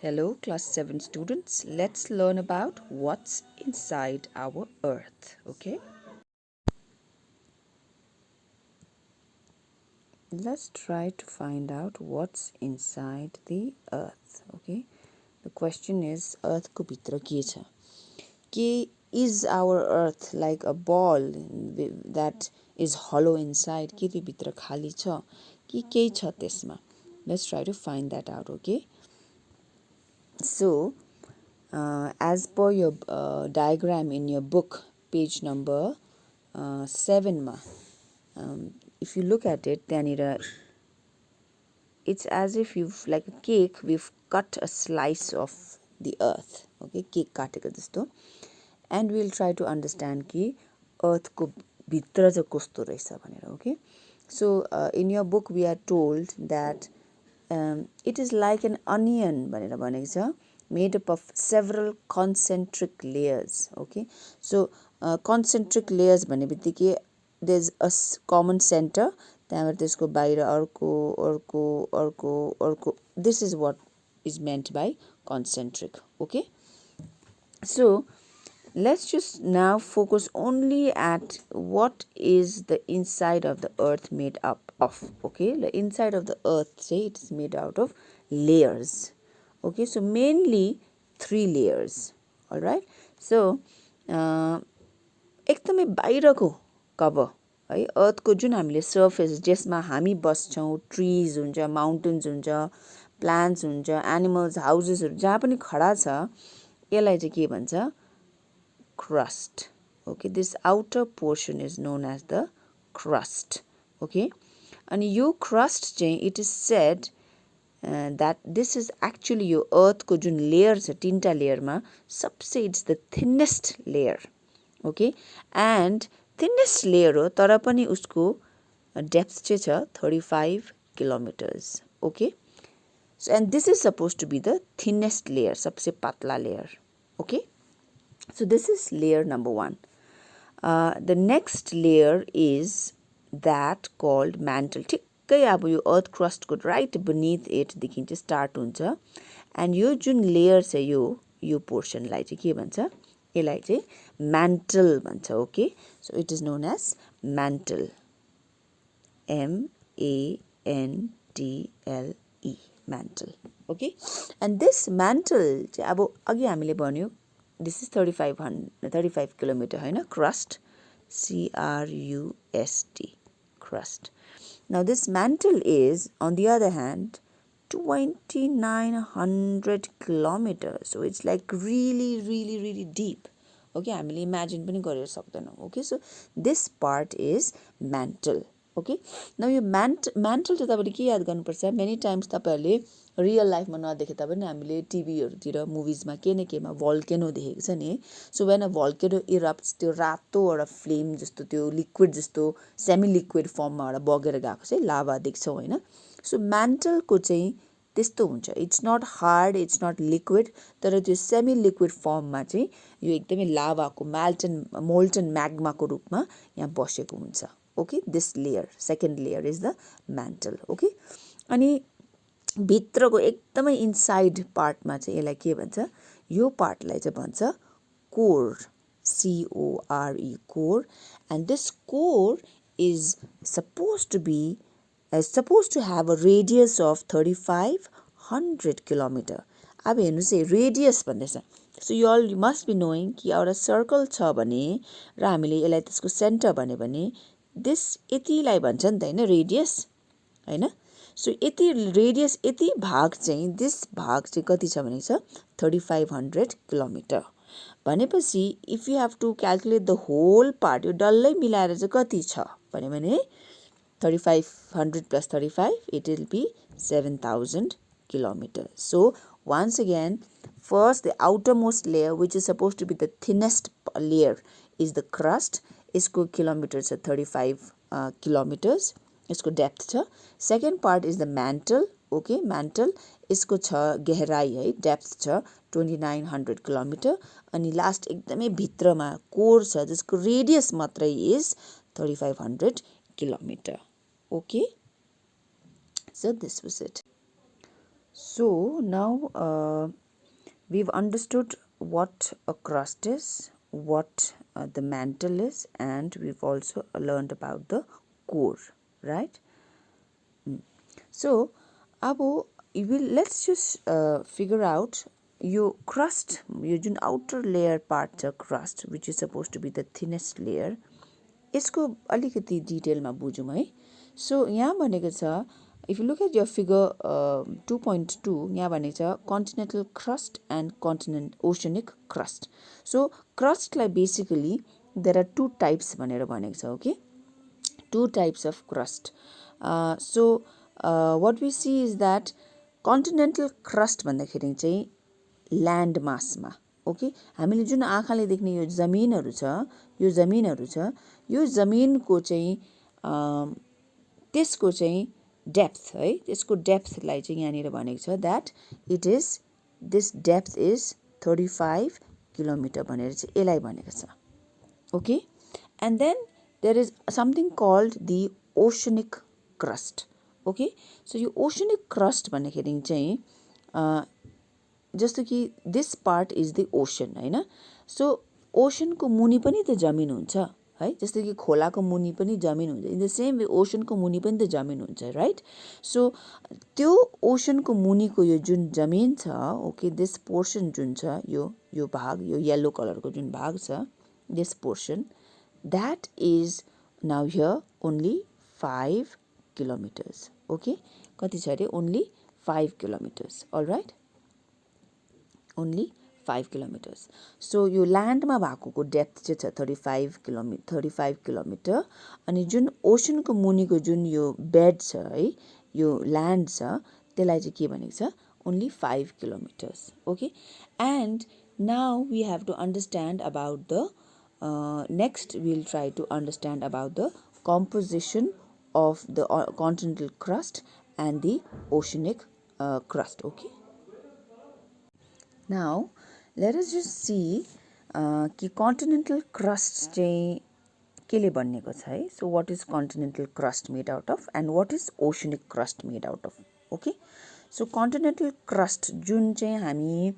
Hello, class 7 students. Let's learn about what's inside our earth, okay? Let's try to find out what's inside the earth, okay? The question is, earth ko bhitra ke cha? Is our earth like a ball that is hollow inside? Ke त्यो भित्र खाली छ कि केही छ त्यसमा? Let's try to find that out, okay? So, as per your diagram in your book, page number 7 ma, if you look at it, it's as if you've, like a cake, we've cut a slice of the earth, okay? Cake काटेको जस्तो, and we'll try to understand कि earth को भित्र चाहिँ कस्तो रहेछ भनेर, okay? So in your book we are told that it is like an onion भनेर भनेको छ, made up of several concentric layers, okay? So concentric layers भने बित्तिकै there's a common center, त्यहाँबाट त्यसको बाहिर अर्को अर्को अर्को अर्को. This is what is meant by concentric, okay? So let's just now focus only at what is the inside of the earth made up of, okay? The inside of the earth, say it is made out of layers, okay? So mainly 3 layers, all right? So एकदमै बाहिरको cover है, earthको जुन हामीले surface जसमा हामी बस्छौं, trees हुन्छ, mountains हुन्छ, plants हुन्छ, animals, houses हरु जहाँ पनि खडा छ, यसलाई चाहिँ के भन्छ? Crust, okay? This outer portion is known as the crust, okay? And यो crust चाहिँ, it is said that this is actually your earth को जुन layer छ, 3टा layer मा सबसे it's the thinnest layer, okay? And thinnest layer हो, तर पनि उसको depth चाहिँ छ 35 kilometers, okay? So and this is supposed to be the thinnest layer, सबसे पातला layer, okay? So this is layer number 1. The next layer is that called mantle. ठिक्कै अब यो earth crust को right beneath it देखि चाहिँ start हुन्छ, and यो जुन layer छ, यो portion लाई चाहिँ के भन्छ? यसलाई चाहिँ mantle भन्छ, okay? So it is known as mantle, M-A-N-T-L-E, mantle, okay? And this mantle चाहिँ अब अघि हामीले भन्यो, this is 35 kilometer, हैन? Crust, C-R-U-S-T, crust. Now this mantle is, on the other hand, 2900 kilometers. So it's like really deep. Okay, हामीले imagine पनि गरेर सक्दैनौं. Okay, so this part is mantle. Okay, now यो mantle चाहिँ तपाईले के याद गर्नुपर्छ? Many times तपाईहरुले रियल लाइफमा नदेखे तापनि हामीले टिभीहरुतिर मुभिजमा के न केमा भल्केनो देखेको छ नि. सो व्हेन अ भल्केनो इरप्ट्स, त्यो रातो एउटा फ्लेम जस्तो, त्यो लिक्विड जस्तो सेमी लिक्विड फर्ममा एउटा बगेर गएको चाहिँ लाभा देख्छौ, हैन? सो म्यान्टल को चाहिँ त्यस्तो हुन्छ. It's not hard, it's not liquid, तर त्यो सेमी लिक्विड फर्ममा चाहिँ यो एकदमै लाभाको मोल्टन म्याग्मा को रूपमा यहाँ बसेको हुन्छ. Okay, this layer, second layer is the mantle, okay? अनि भित्रको एकदमै इनसाइड पार्टमा चाहिँ यसलाई के भन्छ? यो पार्टलाई चाहिँ भन्छ core, C-O-R-E, core, and this core is supposed to have a radius of 3500 kilometer. अब हेर्नुस् है, रेडियस भन्दैछ. So you all must be knowing कि एउटा सर्कल छ भने र हामीले यसलाई त्यसको सेन्टर भन्यो भने this यतिलाई भन्छ नि त, हैन? रेडियस, हैन? So यति रेडियस, यति भाग चाहिँ, this भाग चाहिँ कति छ भने छ 3500 किलोमिटर. भनेपछि if you have to calculate the whole part, यो डल्लै मिलाएर चाहिँ कति छ भने 3500 plus 35, it will be 7000 kilometers. So once again, first the outermost layer, which is supposed to be the thinnest layer, is the crust. इसको kilometers छ 35 kilometers. इसको depth छ. Second part is the mantle, okay? Mantle, इसको छ गहराई है, depth छ 2900 kilometer. अनि लास्ट एकदमै भित्रमा कोर छ जसको रेडियस मात्रै is 3500 kilometer. Okay, so this was it. So now we've understood what a crust is, what the mantle is, and we've also learned about the core, right? So अब let's just figure out your crust, your outer layer part छ crust, which is supposed to be the thinnest layer. यसको अलिकति डिटेलमा बुझौँ है. So यहाँ भनेको छ, if you look at your figure 2.2, यहाँ भनेको छ continental crust and oceanic crust. So crust like basically there are two types भनेर भनेको छ, okay? Two types of crust. What we see is that continental crust भन्दाखेरि चाहिँ land मासमा, okay, हामीले जुन आँखाले देख्ने यो जमिनहरू छ, यो जमिनको चाहिँ त्यसको चाहिँ डेप्थ है, त्यसको डेप्थलाई चाहिँ यहाँनिर भनेको छ that this depth is 35 kilometre भनेर चाहिँ यसलाई भनेको छ, okay. And then there is something called the oceanic crust, okay. So यो oceanic crust भन्दाखेरि चाहिँ जस्तो कि this part is the ocean हैन. So ocean को मुनि पनि त जमिन हुन्छ है, जस्तो कि खोलाको मुनि पनि जमिन हुन्छ. In the same way ocean को मुनि पनि त जमिन हुन्छ, right? So त्यो ocean को मुनिको यो जुन जमिन छ, okay, this portion जुन छ, यो भाग, यो yellow color को जुन भाग छ, this portion, that is now here only 5 kilometers, okay. कति छ अरे? Only 5 kilometers, all right. Only 5 kilometers. So यो ल्यान्डमा भएकोको डेप्थ चाहिँ छ 35 किलोमिटर. अनि जुन ओशनको मुनिको जुन यो बेड छ है, यो ल्यान्ड छ, त्यसलाई चाहिँ के भनेको छ? Only 5 kilometers, okay. And now we have to understand about the next we'll try to understand about the composition of the continental crust and the oceanic crust, okay. Now let us just see कि continental crust चाहिँ केले बनिएको छ है. So what is continental crust made out of and what is oceanic crust made out of, okay. So continental crust जुन चाहिँ हामी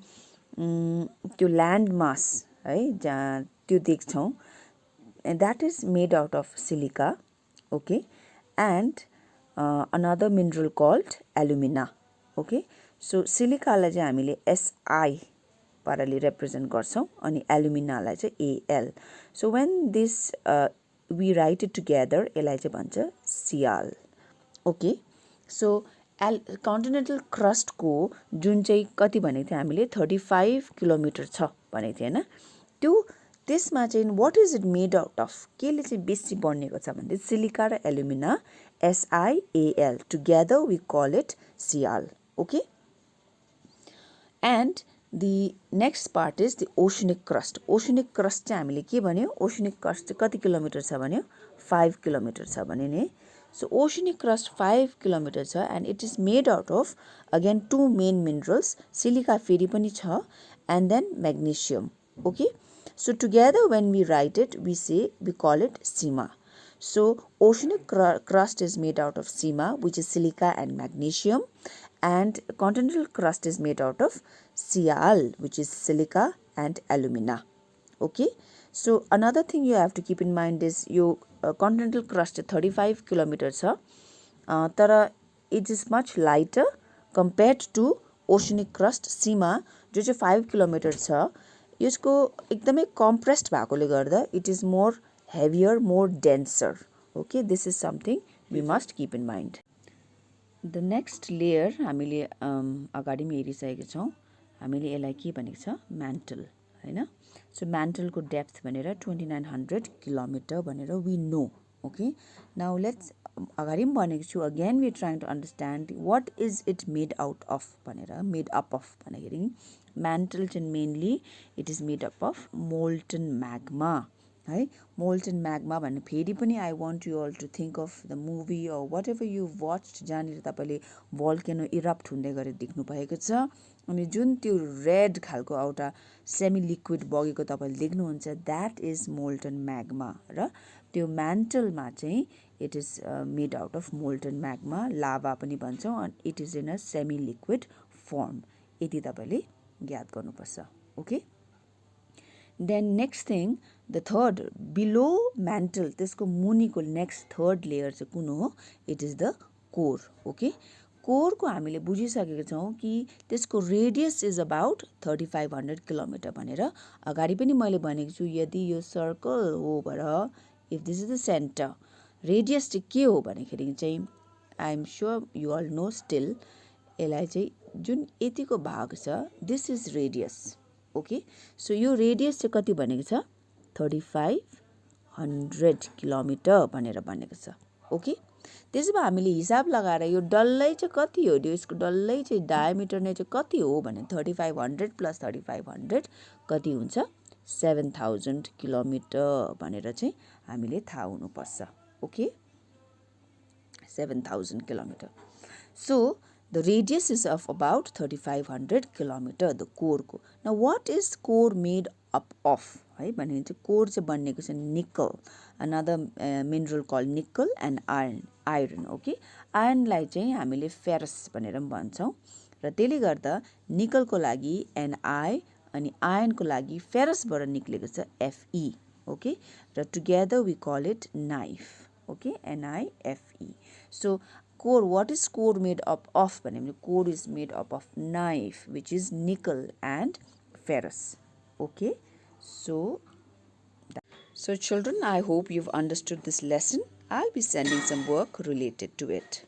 त्यो ल्यान्ड मास है जहाँ त्यो देख्छौँ, and that is made out of silica, okay, and another mineral called alumina, okay. So silica लाई चाहिँ हामीले Si पाराले represent गर्छौं अनि alumina लाई चाहिँ Al. So when this we write it together, यसलाई चाहिँ भन्छ Sial, okay. So continental crust को जुन चाहिँ कति भनेको थियो हामीले 35 किलोमिटर छ भनेको थियो हैन. त्यो त्यसमा चाहिँ what is it made out of, केले चाहिँ बेसी बनेको छ भन्दै सिलिका र alumina, SiAl, together we call it Sial, okay. And the next part is the oceanic crust. Oceanic crust चाहिँ हामीले के भन्यो? Oceanic crust चाहिँ कति किलोमिटर छ भन्यो? 5 किलोमिटर छ भन्यो नि. So oceanic crust 5 kilometers छ and it is made out of again two main minerals, silica फेरि पनि छ and then magnesium, okay. So together when we write it, we call it Sima. So oceanic crust is made out of Sima, which is silica and magnesium, and continental crust is made out of Sial, which is silica and alumina, okay. So another thing you have to keep in mind is your continental crust 35 kilometers छ, तर it is much lighter compared to oceanic crust Sima जो चाहिँ 5 kilometers छ. यसको एकदमै compressed भएकोले गर्दा it is more heavier, more denser, okay. This is something we must keep in mind. The next layer हामीले अगाडि पनि हेरिसकेका छौं. हामीले यसलाई के भनेको छ? Mantle हैन. So mantle को depth भनेर 2900 kilometer भनेर we know, okay. Now let's अगाडि पनि भनेको छु, again we are trying to understand what is it made out of भनेर, made up of भन्दाखेरि mantle चाहिँ mainly it is made up of molten magma है. Molten magma भन्ने फेरि पनि I want you all to think of the movie or whatever you watched जहाँनिर तपाईले volcano erupt हुँदै गरेको देख्नु भएको छ अनि जुन त्यो रेड खालको एउटा सेमी लिक्विड बगेको तपाईले देख्नुहुन्छ, that is molten magma. र त्यो mantle मा चाहिँ it is made out of molten magma, lava पनि भन्छौं, and it is in a semi liquid form. यति तपाईले याद गर्नुपर्छ. Okay? Then next thing, the third, below mantle, त्यसको मुनिको next third layer चाहिँ कुन हो? It is the core. Okay? core को हामीले बुझिसकेका छौं कि त्यसको radius is about 3500 किलोमिटर भनेर. अगाडि पनि मैले भनेको छु, यदि यो सर्कल हो भएर, if this is the center, radius चाहिँ के हो भन्दाखेरि चाहिँ I am sure you all know still, यसलाई चाहिँ जुन यतिको भाग छ, this is radius. Okay? So यो radius चाहिँ कति भनेको छ? 3500 किलोमिटर भनेर भनेको छ. Okay? त्यसो भए हामीले हिसाब लगाएर यो डल्लै चाहिँ कति हो? यसको डल्लै चाहिँ डायमिटर नै चाहिँ कति हो भने 3500 प्लस 3500 कति हुन्छ? 7000 किलोमिटर भनेर चाहिँ हामीले थाहा हुनुपर्छ. Okay? 7000 kilometer. So the radius is of about 3500 kilometer, the core को. Now what is core made up of? है भने चाहिँ core चाहिँ बनेको छ nickel, another mineral called nickel and iron. Okay? iron लाई चाहिँ हामीले ferrous भनेर पनि भन्छौं र त्यसले गर्दा nickel को लागि Ni अनि iron को लागि ferrous बाट निक्लेको छ Fe. Okay? र together we call it knife. Okay? NIFE. So core, what is core made up of? Core is made up of knife, which is nickel and ferrous. Okay? So children, I hope you've understood this lesson. I'll be sending some work related to it.